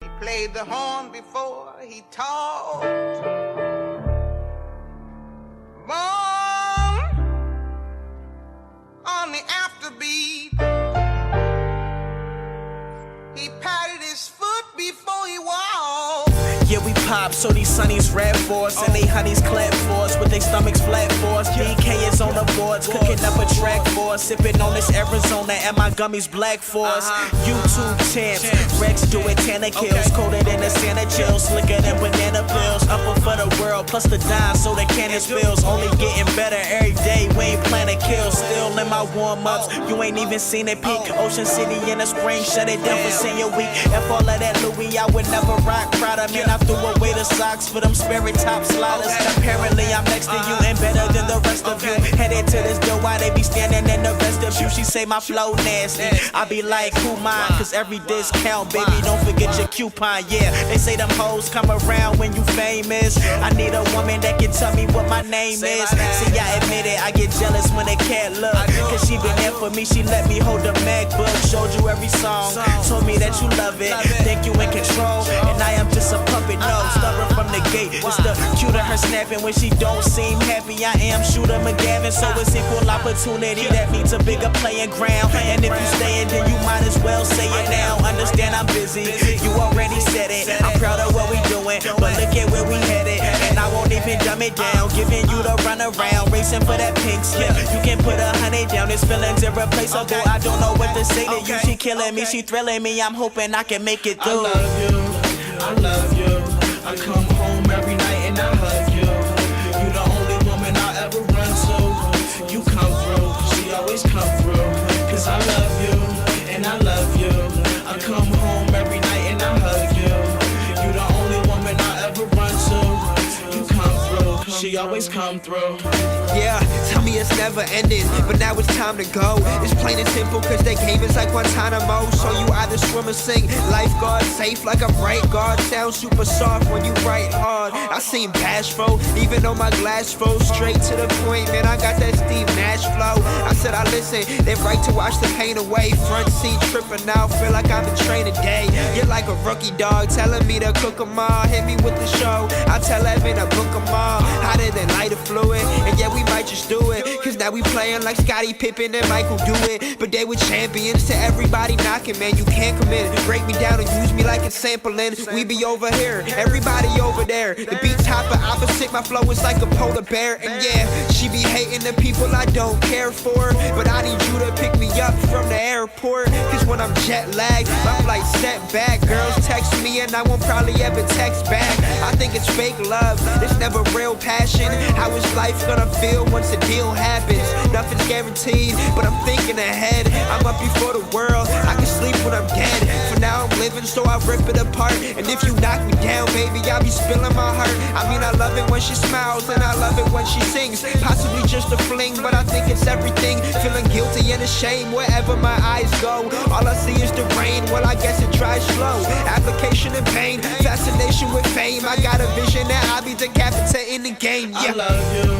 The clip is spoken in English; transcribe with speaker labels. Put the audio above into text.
Speaker 1: He played the horn before he talked. Born on the afterbeat. He patted his foot before he walked.
Speaker 2: Yeah, we pop, so these sunnies rap for us, and they honeys clap for us, with they stomachs flat for us. DK is on the boards, cooking up a track for us, sipping on this Arizona, and my gummies black for us. YouTube champs, Rex do it, Tanner kills, colder than the Santa Jill, slicker than banana pills. Upper for the world, plus the dime, so the cannon spills. Only getting better every day, we ain't planning kills. Still in my warm-ups, you ain't even seen it peak. Ocean City in the spring, shut it down for senior week. F all of that Louis, I would never rock Prada, man, I threw away the socks for them spirit top sliders. Apparently I'm next to you and better than the rest of you. Headed to this door while they be standing in the vestibule. She say my flow nasty, I be like, who mine? Cause every discount, baby, don't forget your coupon. Yeah, they say them hoes come around when you famous. I need a woman that can tell me what my name is. See, I admit it, I get jealous when they can't look. Cause she been there for me, she let me hold the MacBook. Showed you every song, told me that you love it. Think you in control, and I am just a puppet. No, stubborn from the gate. It's the cue to her snapping when she don't seem happy. I am Shooter McGavin, so it's equal opportunity. That means a bigger playing ground. And if you staying, then you might as well say it now. Understand I'm busy, you already said it. I'm proud of what we doing, but look at where we headed. And I won't even dumb it down, giving you the run around, racing for that pink slip. You can put 100 down, this feeling's irreplaceable. I don't know what to say to you. She killing me, she thrilling me. I'm hoping I can make it through.
Speaker 3: I love you, I love you. I come home every night and I hug you. You the only woman I ever run to. You come through, she always come through. Cause I love you, and I love you. I come home every night and I hug you. You the only woman I ever run to. You come through, she always come through.
Speaker 4: Yeah, tell me it's never ending, but now it's time to go. It's plain and simple, cause that game is like Guantanamo. So you either swim or sing, lifeguard safe like I'm right guard. Sound super soft when you write hard. I seem bashful, even though my glass full. Straight to the point, man, I got that Steve Nash flow. I said I listen, then right to wash the pain away. Front seat tripping now, feel like I'm in training day. You're like a rookie dog, telling me to cook 'em all. Hit me with the show, I tell Evan to book 'em all. Hotter than lighter fluid, and yeah, we might just do it. Cause now we playing like Scottie Pippen and Michael do it. But they were champions to everybody knocking, man. You can't come in, break me down and use me like it's sampling. We be over here, everybody over there. The beats hopper opposite, my flow is like a polar bear. And yeah, she be hating the people I don't care for, but I need you to pick me up from the airport. Cause when I'm jet lagged, my flight set back. Girls text me and I won't probably ever text back. I think it's fake love, it's never real passion. How is life gonna feel once a deal happens? Nothing's guaranteed, but I'm thinking ahead. I'm up before the world, I can sleep when I'm dead. For now I'm living, so I rip it apart. And if you knock me down, baby, I'll be spilling my heart. I mean, I love it when she smiles, and I love it when she sings. Possibly just a fling, but I think it's everything. Feeling guilty and ashamed wherever my eyes go. All I see is the rain, well, I guess it dries slow. Application and pain, fascination with fame. I got a vision that I'll be decapitating the game.
Speaker 3: I
Speaker 4: Yeah.
Speaker 3: love you,